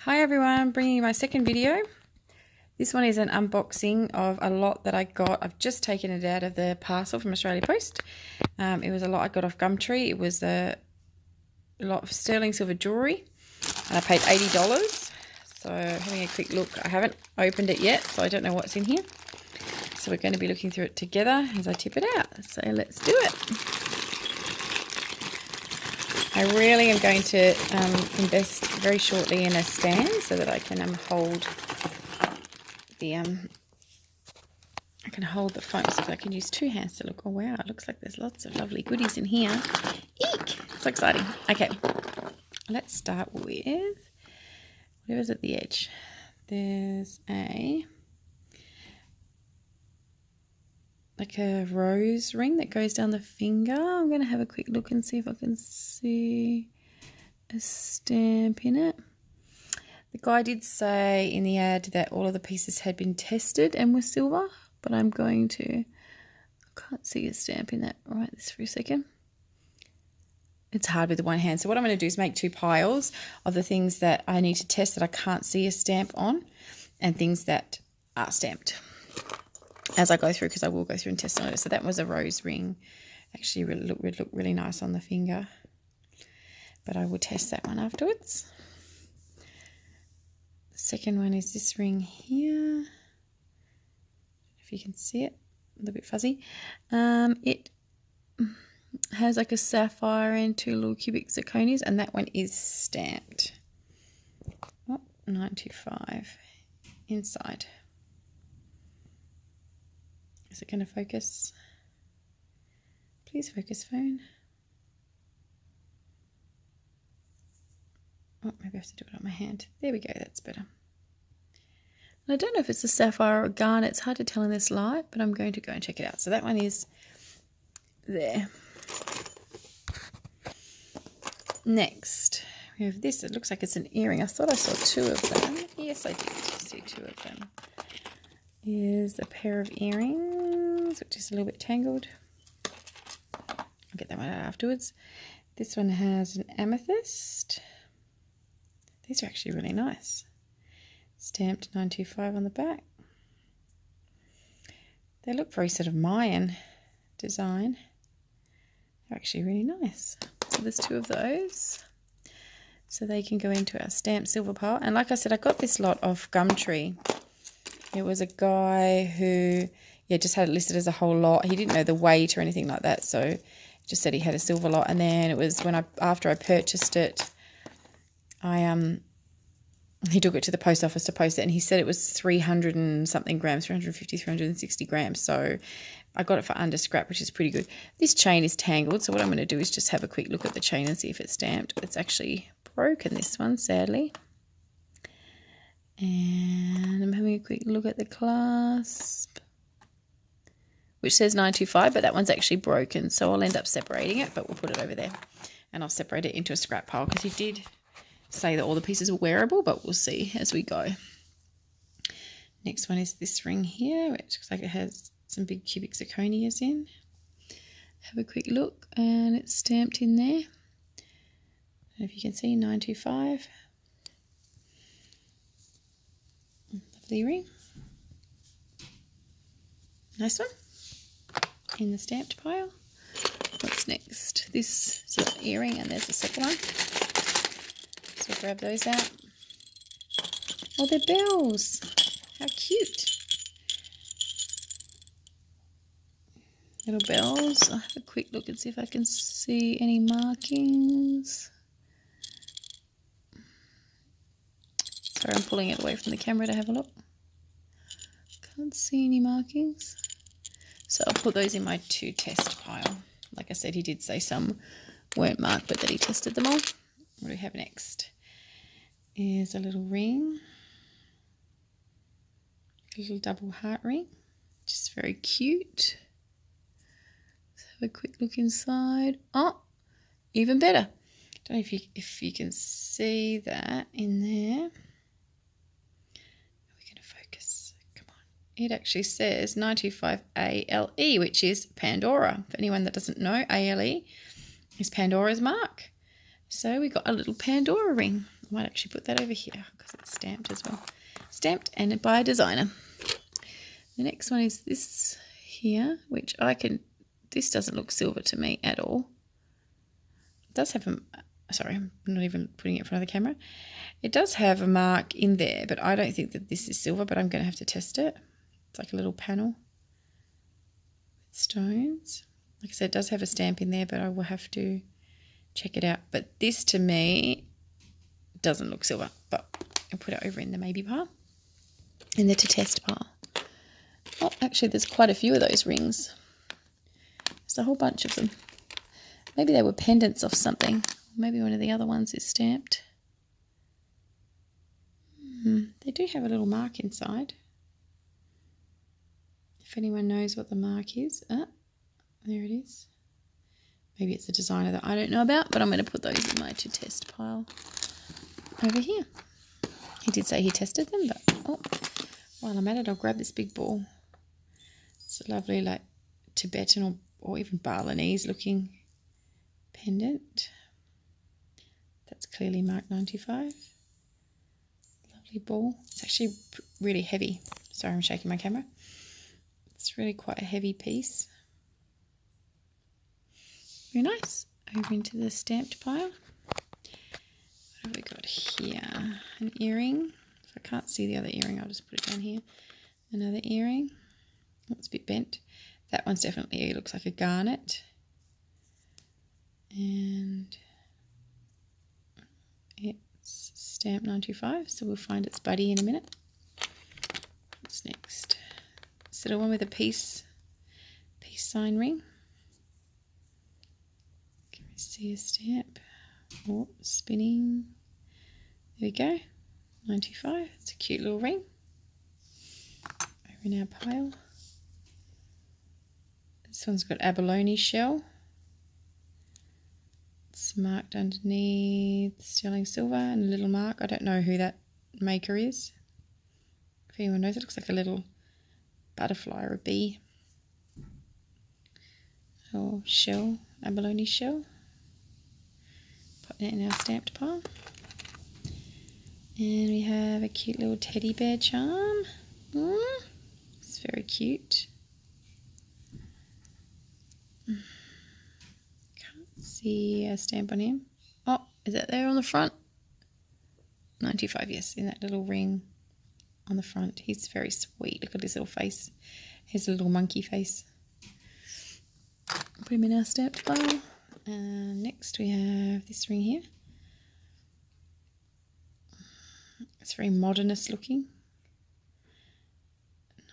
Hi everyone, bringing you my second video. This one is an unboxing of a lot that I got. I've just taken it out of the parcel from Australia Post. It was a lot I got off Gumtree. It was a lot of sterling silver jewellery and I paid $80. So having a quick look, I haven't opened it yet, so I don't know what's in here. So we're going to be looking through it together as I tip it out. So let's do it. I really am going to invest very shortly in a stand so that I can hold the phone, so that I can use two hands to look. Oh wow, it looks like there's lots of lovely goodies in here. Eek! So exciting. Okay, let's start with whatever's at the edge. There's like a rose ring that goes down the finger. I'm going to have a quick look and see if I can see a stamp in it. The guy did say in the ad that all of the pieces had been tested and were silver, but I can't see a stamp in that right this for a second. It's hard with the one hand. So what I'm going to do is make two piles of the things that I need to test that I can't see a stamp on and things that are stamped as I go through, because I will go through and test on it. So that was a rose ring. Actually would look really nice on the finger, but I will test that one afterwards. The second one is this ring here. If you can see it, a little bit fuzzy. It has like a sapphire and two little cubic zirconias, and that one is stamped. Oh, 925 inside. Is it going to focus? Please focus, phone. Oh, maybe I have to do it on my hand. There we go, that's better. And I don't know if it's a sapphire or a garnet. It's hard to tell in this light, but I'm going to go and check it out. So that one is there. Next, we have this. It looks like it's an earring. I thought I saw two of them. Yes, I did see two of them. Is a pair of earrings, which is a little bit tangled. I'll get that one out afterwards. This one has an amethyst. These are actually really nice. Stamped 925 on the back. They look very sort of Mayan design. They're actually really nice. So there's two of those. So they can go into our stamped silver pile. And like I said, I got this lot off Gumtree. It was a guy who, just had it listed as a whole lot. He didn't know the weight or anything like that, so just said he had a silver lot. And then it was after I purchased it, he took it to the post office to post it, and he said it was 300 and something grams, 350, 360 grams. So I got it for under scrap, which is pretty good. This chain is tangled, so what I'm going to do is just have a quick look at the chain and see if it's stamped. It's actually broken, this one, sadly. And I'm having a quick look at the clasp, which says 925, but that one's actually broken, so I'll end up separating it, but we'll put it over there and I'll separate it into a scrap pile, because he did say that all the pieces were wearable, but we'll see as we go. Next one is this ring here, which looks like it has some big cubic zirconias in. Have a quick look, and it's stamped in there. I don't know if you can see, 925. Lovely ring. Nice one. In the stamped pile. What's next? This is an earring, and there's the second one. So grab those out. Oh, they're bells. How cute. Little bells. I'll have a quick look and see if I can see any markings. Sorry, I'm pulling it away from the camera to have a look. Can't see any markings. So I'll put those in my to test pile. Like I said, he did say some weren't marked, but that he tested them all. What do we have next? Is a little ring. A little double heart ring. Just very cute. Let's have a quick look inside. Oh, even better. Don't know if you can see that in there. It actually says 925 ALE, which is Pandora. For anyone that doesn't know, ALE is Pandora's mark. So we got a little Pandora ring, might actually put that over here because it's stamped as well. Stamped and by a designer. The next one is this here, which this doesn't look silver to me at all. It does have sorry, I'm not even putting it in front of the camera. It does have a mark in there, but I don't think that this is silver, but I'm going to have to test it. It's like a little panel with stones. Like I said, it does have a stamp in there, but I will have to check it out. But this to me doesn't look silver, but I'll put it over in the maybe pile, in the to test pile. Oh, actually there's quite a few of those rings. There's a whole bunch of them. Maybe they were pendants off something. Maybe one of the other ones is stamped. They do have a little mark inside. If anyone knows what the mark is. There it is. Maybe it's a designer that I don't know about, but I'm going to put those in my to test pile over here. He did say he tested them, but while I'm at it, I'll grab this big ball. It's a lovely like Tibetan or even Balinese looking pendant. That's clearly marked 95. Lovely ball. It's actually really heavy. Sorry, I'm shaking my camera. It's really quite a heavy piece. Very nice. Over into the stamped pile. What have we got here? An earring. If I can't see the other earring, I'll just put it down here. Another earring. Oh, it's a bit bent. That one's definitely, it looks like a garnet. And it's stamped 95, so we'll find its buddy in a minute. What's next? This little one with a peace sign ring. Can we see a stamp? Oh, spinning. There we go. 95. It's a cute little ring. Over in our pile. This one's got abalone shell. It's marked underneath sterling silver and a little mark. I don't know who that maker is. If anyone knows, it looks like a little butterfly or a bee. Or shell, abalone shell. Put that in our stamped pile. And we have a cute little teddy bear charm. It's very cute. See a stamp on him. Oh, is that there on the front? 95, yes, in that little ring on the front. He's very sweet. Look at his little face. He's a little monkey face. Put him in our stamped pile. And next we have this ring here. It's very modernist looking.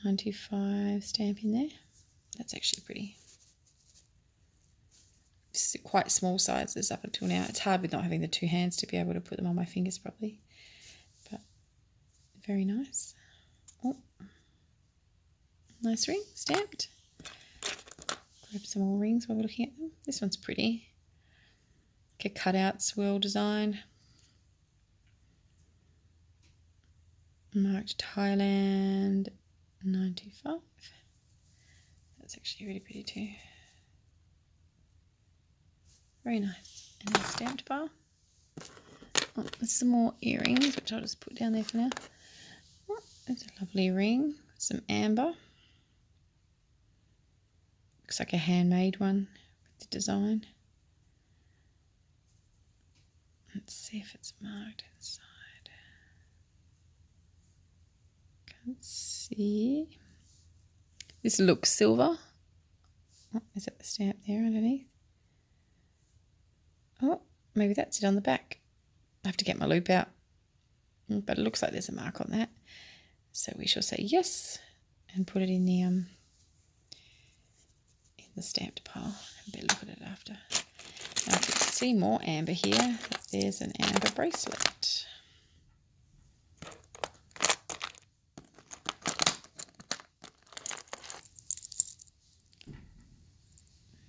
95 stamp in there. That's actually pretty. It's quite small sizes up until now. It's hard with not having the two hands to be able to put them on my fingers properly. But very nice. Oh, nice ring, stamped. Grab some more rings while we're looking at them. This one's pretty. Like a cutout swirl design. Marked Thailand 95. That's actually really pretty too. Very nice. And a stamped pile. Oh, there's some more earrings, which I'll just put down there for now. Oh, there's a lovely ring. Some amber. Looks like a handmade one with the design. Let's see if it's marked inside. Can't see. This looks silver. Oh, is that the stamp there underneath? Oh, maybe that's it on the back. I have to get my loop out. But it looks like there's a mark on that. So we shall say yes and put it in the stamped pile. Have a better look at it after. Now if you can see more amber here, there's an amber bracelet.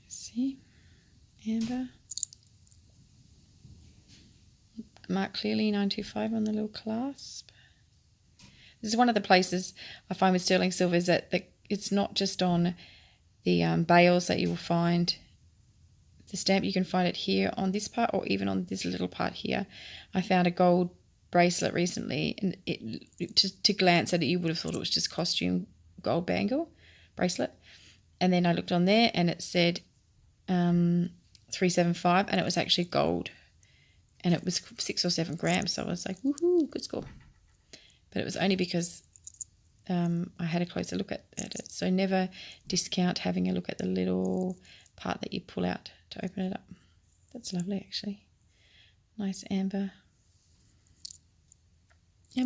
See, amber. Marked clearly 95 on the little clasp. This is one of the places I find with sterling silver is that it's not just on the bales that you will find the stamp. You can find it here on this part or even on this little part here. I found a gold bracelet recently, and to glance at it, you would have thought it was just costume gold bangle bracelet. And then I looked on there and it said 375, and it was actually gold. And it was 6 or 7 grams. So I was like, woohoo, good score. But it was only because I had a closer look at it. So never discount having a look at the little part that you pull out to open it up. That's lovely, actually. Nice amber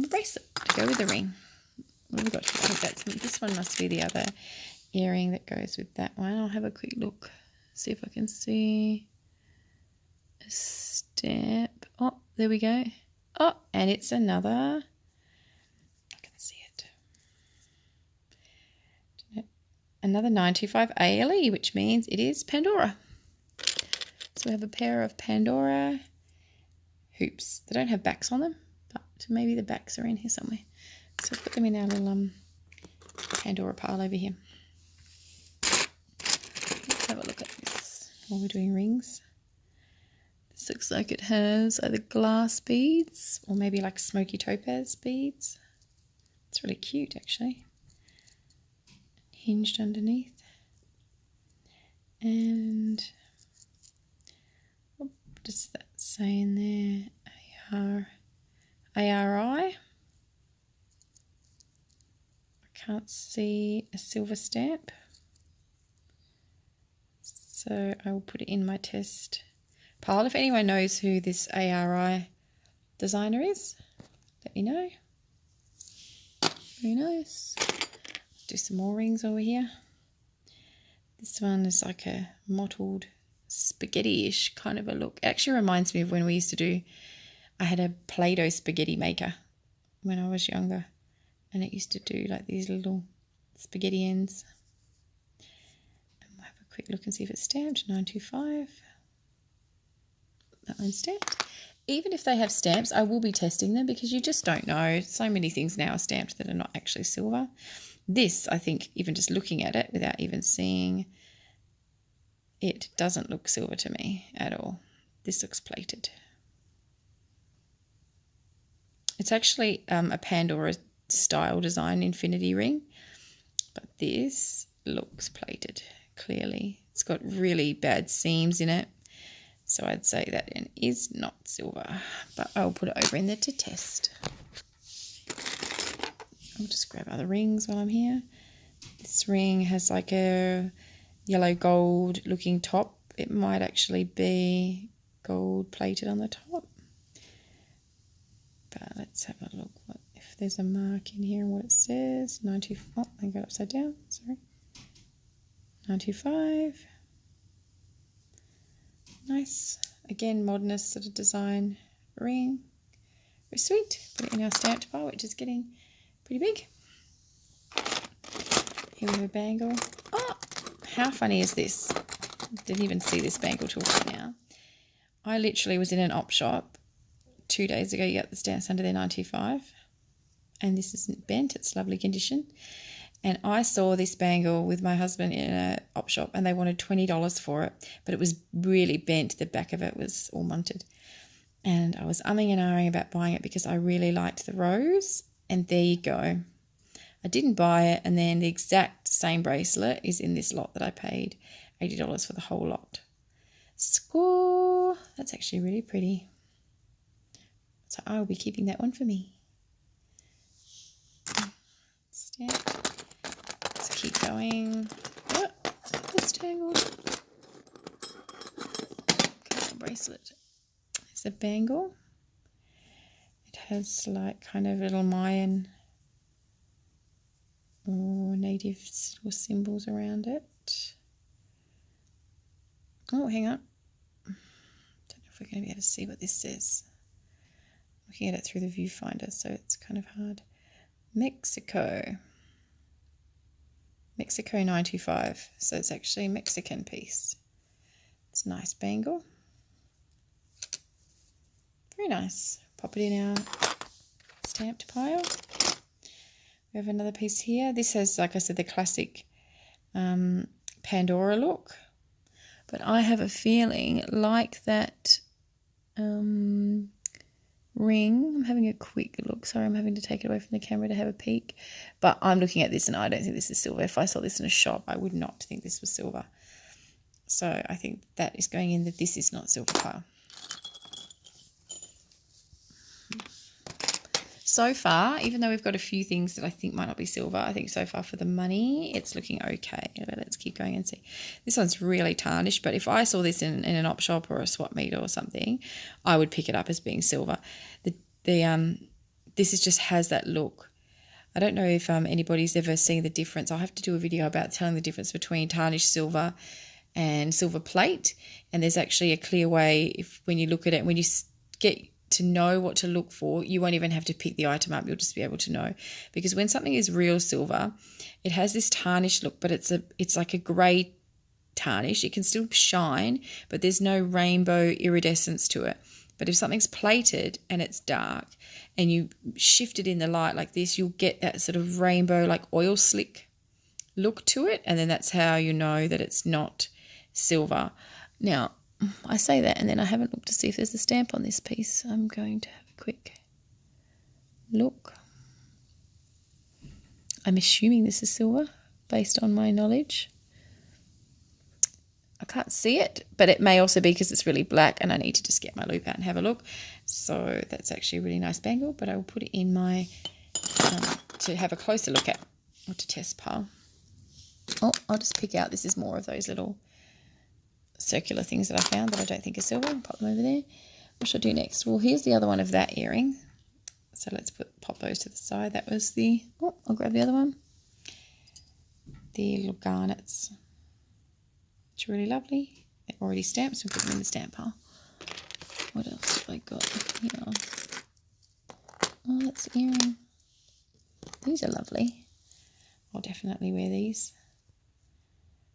bracelet to go with the ring. What have we got here? I think this one must be the other earring that goes with that one. I'll have a quick look, see if I can see a stamp. Oh, there we go. Oh, and it's another. I can see it. Another 925 ALE, which means it is Pandora. So we have a pair of Pandora hoops. They don't have backs on them, but maybe the backs are in here somewhere. So we'll put them in our little Pandora pile over here. Let's have a look at this while we're doing rings. This looks like it has either glass beads or maybe like smoky topaz beads. It's really cute, actually. Hinged underneath. And what does that say in there? ARI. I can't see a silver stamp. So I will put it in my test pile. If anyone knows who this ARI designer is, let me know. Very nice. Do some more rings over here. This one is like a mottled spaghetti-ish kind of a look. It actually reminds me of when we used to do, I had a Play-Doh spaghetti maker when I was younger, and it used to do like these little spaghetti ends. And we'll have a quick look and see if it's stamped. 925. That one's stamped. Even if they have stamps, I will be testing them because you just don't know. So many things now are stamped that are not actually silver. This, I think, even just looking at it without even seeing it, doesn't look silver to me at all. This looks plated. It's actually a Pandora style design infinity ring, but this looks plated clearly. It's got really bad seams in it, so I'd say that it is not silver, but I'll put it over in there to test. I'll just grab other rings while I'm here. This ring has like a yellow gold looking top. It might actually be gold plated on the top. But let's have a look if there's a mark in here and what it says. 95. Oh, I got upside down. Sorry. 925. Nice. Again, modernist sort of design ring. Very sweet. Put it in our stamped pile, which is getting pretty big. Here we have a bangle. Oh, how funny is this? Didn't even see this bangle till right now. I literally was in an op shop 2 days ago. You got the stamps under there, 925. And this isn't bent. It's lovely condition. And I saw this bangle with my husband in a op shop and they wanted $20 for it. But it was really bent. The back of it was all munted. And I was umming and ahhing about buying it because I really liked the rose. And there you go. I didn't buy it, and then the exact same bracelet is in this lot that I paid $80 for the whole lot. Score! That's actually really pretty. So I will be keeping that one for me. Stamp. Let's keep going. Oh, it's tangled. Okay, bracelet. It's a bangle. It has like kind of little Mayan or native symbols around it. Oh, hang on. Don't know if we're going to be able to see what this says. Looking at it through the viewfinder, so it's kind of hard. Mexico 925. So it's actually a Mexican piece. It's a nice bangle. Very nice. Pop it in our stamped pile. We have another piece here. This has, like I said, the classic Pandora look. But I have a feeling like that ring. I'm having a quick look. Sorry, I'm having to take it away from the camera to have a peek. But I'm looking at this and I don't think this is silver. If I saw this in a shop, I would not think this was silver. So I think that is going in that this is not silver pile. So far, even though we've got a few things that I think might not be silver, I think so far for the money, it's looking okay. Let's keep going and see. This one's really tarnished, but if I saw this in an op shop or a swap meet or something, I would pick it up as being silver. This just has that look. I don't know if anybody's ever seen the difference. I'll have to do a video about telling the difference between tarnished silver and silver plate. And there's actually a clear way when you look at it, when you get to know what to look for, you won't even have to pick the item up. You'll just be able to know, because when something is real silver, it has this tarnished look, but it's like a grey tarnish. It can still shine, but there's no rainbow iridescence to it. But if something's plated and it's dark and you shift it in the light like this, you'll get that sort of rainbow, like oil slick look to it, and then that's how you know that it's not silver. Now, I say that and then I haven't looked to see if there's a stamp on this piece. I'm going to have a quick look. I'm assuming this is silver based on my knowledge. I can't see it, but it may also be because it's really black and I need to just get my loupe out and have a look. So that's actually a really nice bangle, but I will put it in my, to have a closer look at, or to test pile. Oh, I'll just pick out, this is more of those little circular things that I found that I don't think are silver. I'll pop them over there. What should I do next? Well, here's the other one of that earring. So let's pop those to the side. That was the, oh, I'll grab the other one. The little garnets, which are really lovely. They're already stamped, so we'll put them in the stamp pile. What else have I got here? Oh, that's the earring. These are lovely. I'll definitely wear these.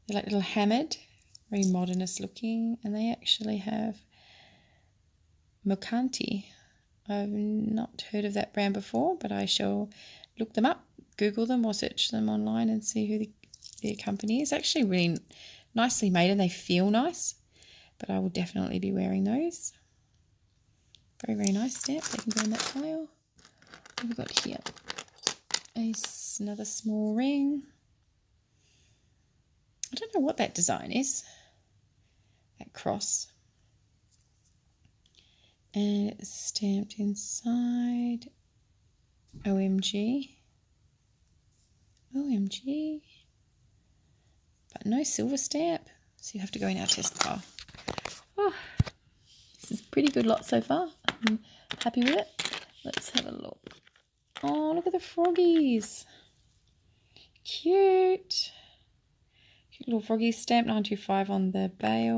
They're like little hammered, very modernist looking, and they actually have Mocanti. I've not heard of that brand before, but I shall look them up, Google them or search them online and see who their company is. Actually really nicely made and they feel nice, but I will definitely be wearing those. Very, very nice stamp. They can go in that pile. What have we got here? Another small ring. I don't know what that design is. That cross. And it's stamped inside. OMG. OMG. But no silver stamp. So you have to go in our test pile. Oh, this is a pretty good lot so far. I'm happy with it. Let's have a look. Oh, look at the froggies. Cute. Cute little froggies, stamped 925 on the bail,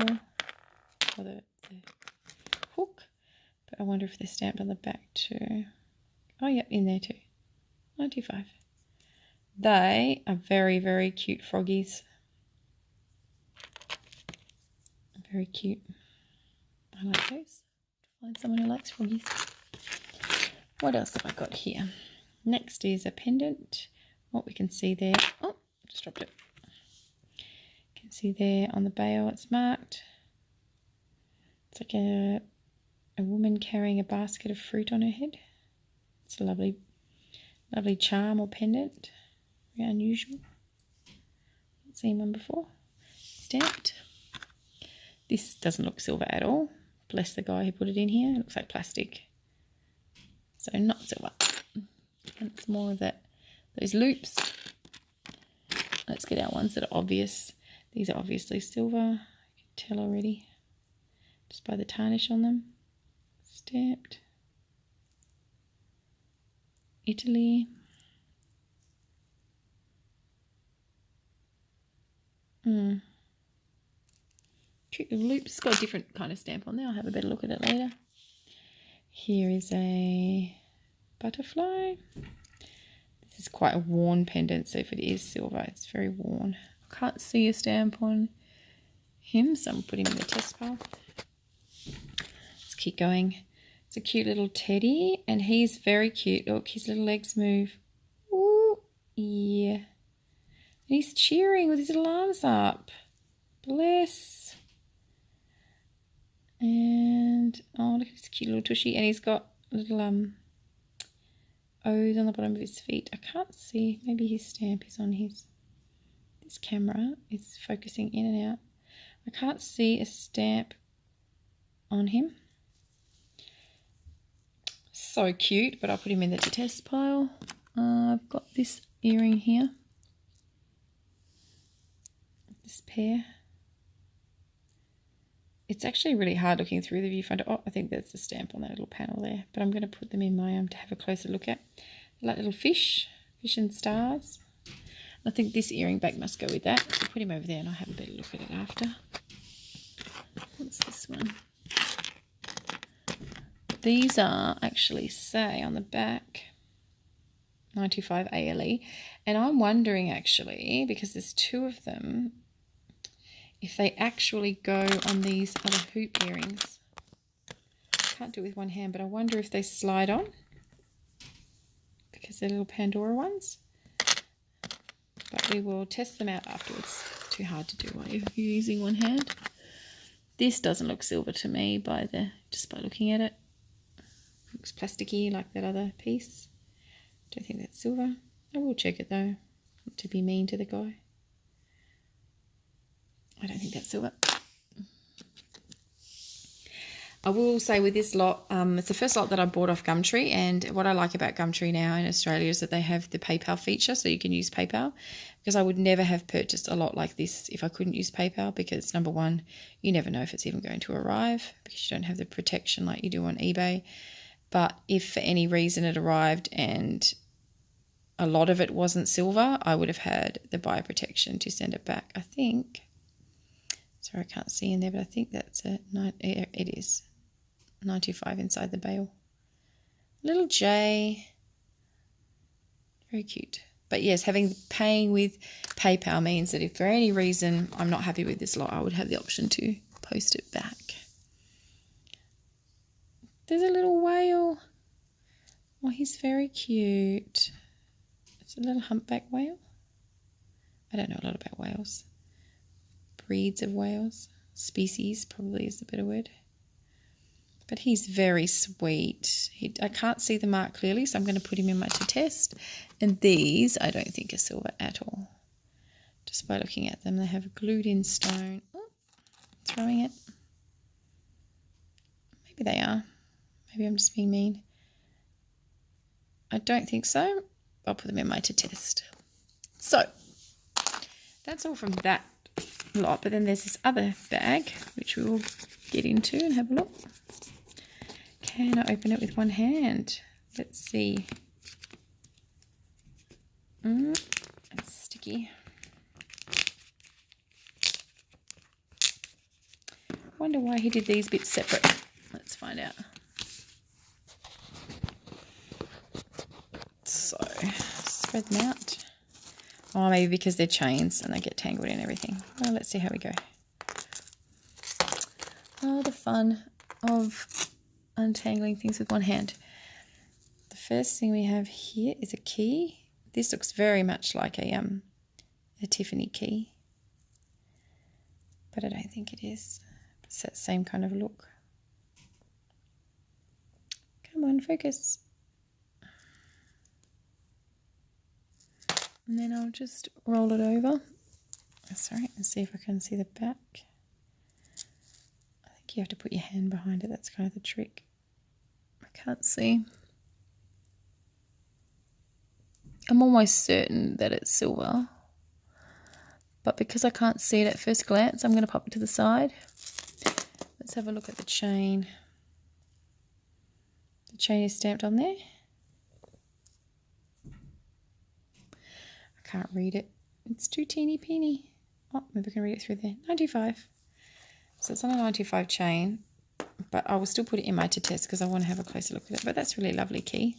or the hook. But I wonder if they're stamped on the back too. Oh, yep, in there too. 925. They are very, very cute froggies. Very cute. I like those. Find someone who likes froggies. What else have I got here? Next is a pendant. What we can see there. Oh, just dropped it. You can see there on the bail it's marked. It's like a woman carrying a basket of fruit on her head. It's a lovely, lovely charm or pendant. Very unusual. Not seen one before. Stamped. This doesn't look silver at all. Bless the guy who put it in here. It looks like plastic. So not silver. And it's more of that, those loops. Let's get our ones that are obvious. These are obviously silver. You can tell already just by the tarnish on them. Stamped. Italy. Cute little loops. It's got a different kind of stamp on there. I'll have a better look at it later. Here is a butterfly. This is quite a worn pendant, so if it is silver, it's very worn. I can't see a stamp on him, so I'm putting him in the test pile. Let's keep going. It's a cute little teddy, and he's very cute. Look, his little legs move. Ooh, yeah. And he's cheering with his little arms up. Bless. And, oh, look at this cute little tushy. And he's got little O's on the bottom of his feet. I can't see. Maybe his stamp is on his. This camera is focusing in and out. I can't see a stamp on him. So cute, but I'll put him in the to test pile. I've got this earring here. This pair. It's actually really hard looking through the viewfinder. Oh, I think there's a stamp on that little panel there. But I'm going to put them in my to have a closer look at. Like little fish and stars. I think this earring back must go with that. So put him over there and I'll have a better look at it after. What's this one? These are actually say on the back 95 ALE. And I'm wondering actually, because there's two of them, if they actually go on these other hoop earrings. Can't do it with one hand, but I wonder if they slide on because they're little Pandora ones. But we will test them out afterwards. Too hard to do while you're using one hand. This doesn't look silver to me just by looking at it. Looks plasticky like that other piece. Don't think that's silver. I will check it though, not to be mean to the guy. I don't think that's silver. I will say with this lot, it's the first lot that I bought off Gumtree, and what I like about Gumtree now in Australia is that they have the PayPal feature, so you can use PayPal, because I would never have purchased a lot like this if I couldn't use PayPal, because number one, you never know if it's even going to arrive, because you don't have the protection like you do on eBay. But if for any reason it arrived and a lot of it wasn't silver, I would have had the buyer protection to send it back. I think, sorry I can't see in there, but I think that's it. No, it is 95 inside the bail. Little J, very cute. But yes, paying with PayPal means that if for any reason I'm not happy with this lot, I would have the option to post it back. There's a little whale. Oh, he's very cute. It's a little humpback whale. I don't know a lot about whales. Breeds of whales. Species probably is a better word. But he's very sweet. I can't see the mark clearly, so I'm going to put him in my to test. And these I don't think are silver at all. Just by looking at them, they have a glued in stone. Oh, throwing it. Maybe they are. Maybe I'm just being mean. I don't think so. I'll put them in my to test. So, that's all from that lot. But then there's this other bag, which we will get into and have a look. Can I open it with one hand? Let's see. It's sticky. Wonder why he did these bits separate. Let's find out. So, spread them out. Oh, maybe because they're chains and they get tangled in everything. Well, let's see how we go. Oh, the fun of untangling things with one hand. The first thing we have here is a key. This looks very much like a Tiffany key, but I don't think it is. It's that same kind of look. Come on, focus. And then I'll just roll it over. Sorry, and see if I can see the back. I think you have to put your hand behind it. That's kind of the trick. I can't see. I'm almost certain that it's silver. But because I can't see it at first glance, I'm going to pop it to the side. Let's have a look at the chain. The chain is stamped on there. I can't read it. It's too teeny peeny. Oh, maybe I can read it through there. 95. So it's on a 95 chain, but I will still put it in my to test because I want to have a closer look at it. But that's really lovely key.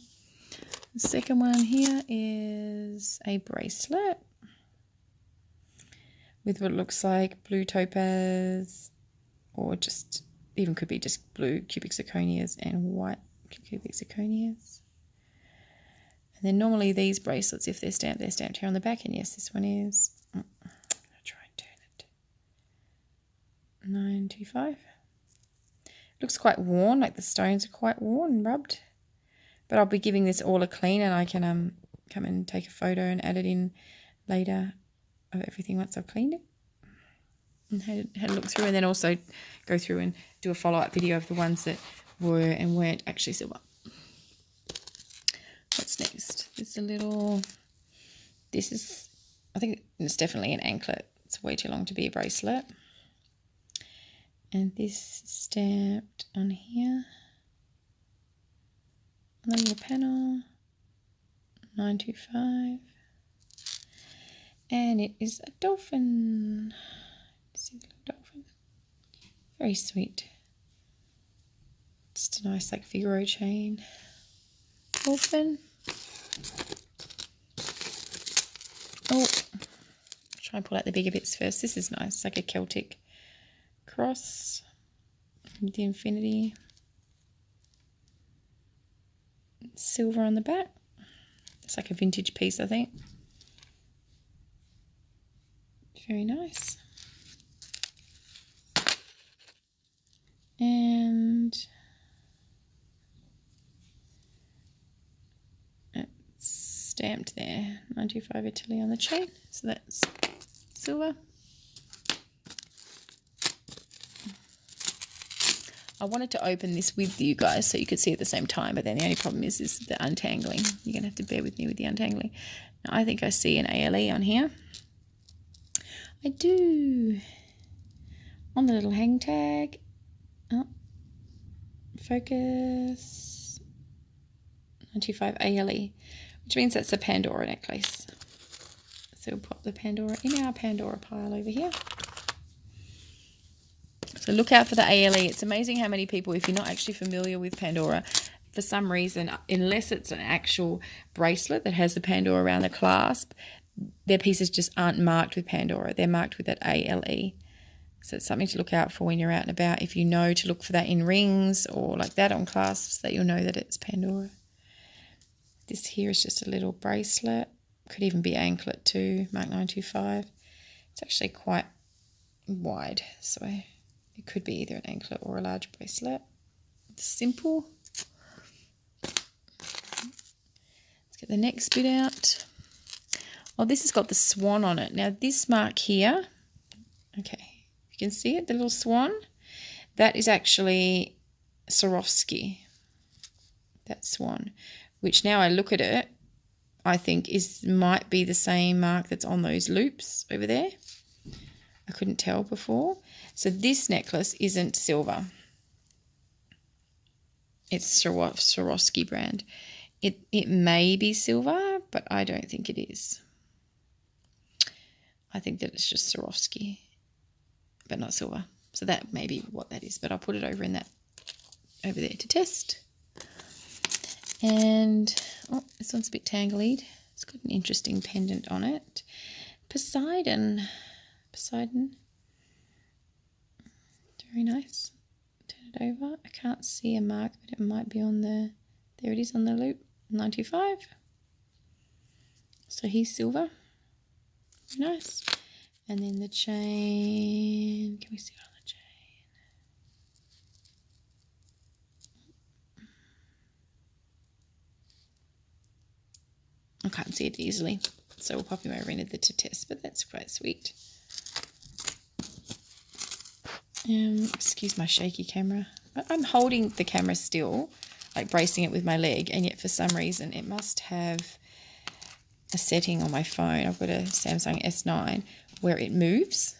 The second one here is a bracelet with what looks like blue topaz, or just even could be just blue cubic zirconias and white cubic zirconias. And then normally these bracelets, if they're stamped here on the back, and yes, this one is. I'll try and turn it. 925. Looks quite worn, like the stones are quite worn and rubbed. But I'll be giving this all a clean, and I can come and take a photo and add it in later of everything once I've cleaned it. And had a look through, and then also go through and do a follow-up video of the ones that were and weren't actually silver. What's next? There's a little, this is, I think it's definitely an anklet. It's way too long to be a bracelet. And this is stamped on here. On the little panel. 925. And it is a dolphin. See the little dolphin? Very sweet. Just a nice like Figaro chain. Dolphin. Oh, try and pull out the bigger bits first. This is nice, like a Celtic cross with the infinity. Silver on the back. It's like a vintage piece, I think. Very nice. And it's stamped there, 95 Italy on the chain. So that's silver. I wanted to open this with you guys so you could see at the same time, but then the only problem is the untangling. You're going to have to bear with me with the untangling. Now, I think I see an ALE on here. I do. On the little hang tag. Oh, focus. 95 ALE, which means that's a Pandora necklace. So we'll pop the Pandora in our Pandora pile over here. So look out for the ALE. It's amazing how many people, if you're not actually familiar with Pandora, for some reason, unless it's an actual bracelet that has the Pandora around the clasp, their pieces just aren't marked with Pandora. They're marked with that ALE. So it's something to look out for when you're out and about. If you know to look for that in rings or like that on clasps, that you'll know that it's Pandora. This here is just a little bracelet. Could even be anklet too, Mark 925. It's actually quite wide, so it could be either an anklet or a large bracelet. It's simple. Let's get the next bit out. Oh, this has got the swan on it. Now this mark here, okay, you can see it, the little swan, that is actually Swarovski, that swan, which now I look at it, I think might be the same mark that's on those loops over there. I couldn't tell before. So this necklace isn't silver. It's Swarovski brand. It may be silver, but I don't think it is. I think that it's just Swarovski, but not silver. So that may be what that is, but I'll put it over there to test. And oh, this one's a bit tangled. It's got an interesting pendant on it. Poseidon. Very nice. Turn it over. I can't see a mark, but it might be on the, there it is on the loop, 95. So he's silver. Very nice. And then the chain, can we see it on the chain? I can't see it easily, so we'll pop him over into the to test, but that's quite sweet. Excuse my shaky camera. I'm holding the camera still, like bracing it with my leg, and yet for some reason it must have a setting on my phone. I've got a Samsung S9 where it moves.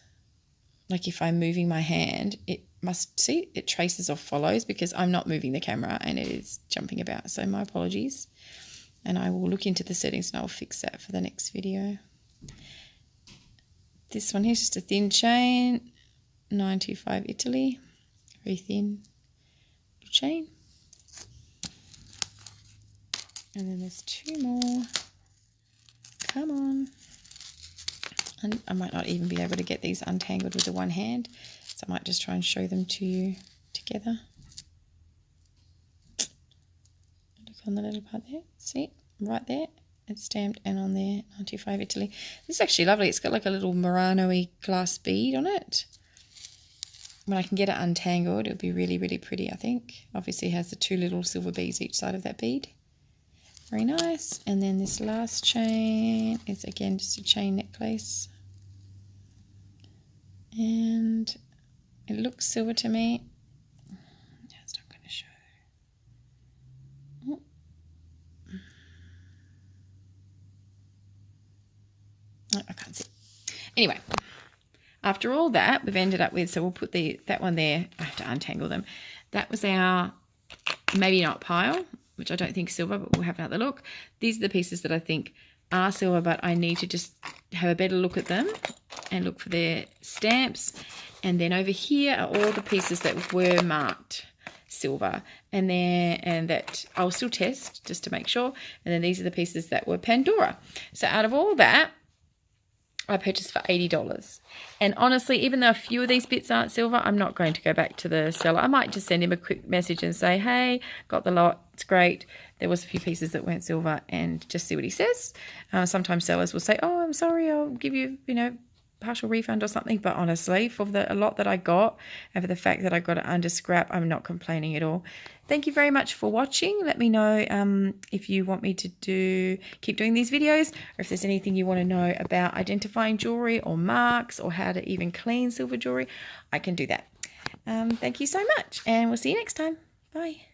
Like if I'm moving my hand, it must, see, it traces or follows because I'm not moving the camera and it is jumping about. So my apologies. And I will look into the settings and I'll fix that for the next video. This one here is just a thin chain, 925 Italy, very thin chain. And then there's two more. Come on. And I might not even be able to get these untangled with the one hand, so I might just try and show them to you together. Look on the little part there. See, right there, it's stamped, and on there, 95 Italy. This is actually lovely. It's got like a little Murano-y glass bead on it. When I can get it untangled, it'll be really, really pretty, I think. Obviously, it has the two little silver beads each side of that bead. Very nice. And then this last chain is again just a chain necklace. And it looks silver to me. It's not going to show. Oh. I can't see. Anyway, after all that, we've ended up with, so we'll put that one there. I have to untangle them. That was our maybe not pile, which I don't think is silver, but we'll have another look. These are the pieces that I think are silver, but I need to just have a better look at them and look for their stamps. And then over here are all the pieces that were marked silver, and that I'll still test just to make sure. And then these are the pieces that were Pandora. So out of all that, I purchased for $80. And honestly, even though a few of these bits aren't silver, I'm not going to go back to the seller. I might just send him a quick message and say, hey, got the lot. It's great. There was a few pieces that weren't silver, and just see what he says. Sometimes sellers will say, oh, I'm sorry, I'll give you, partial refund or something. But honestly, for a lot that I got and for the fact that I got it under scrap, I'm not complaining at all. Thank you very much for watching. Let me know if you want me to keep doing these videos, or if there's anything you want to know about identifying jewelry or marks, or how to even clean silver jewelry. I can do that. Thank you so much, and we'll see you next time. Bye.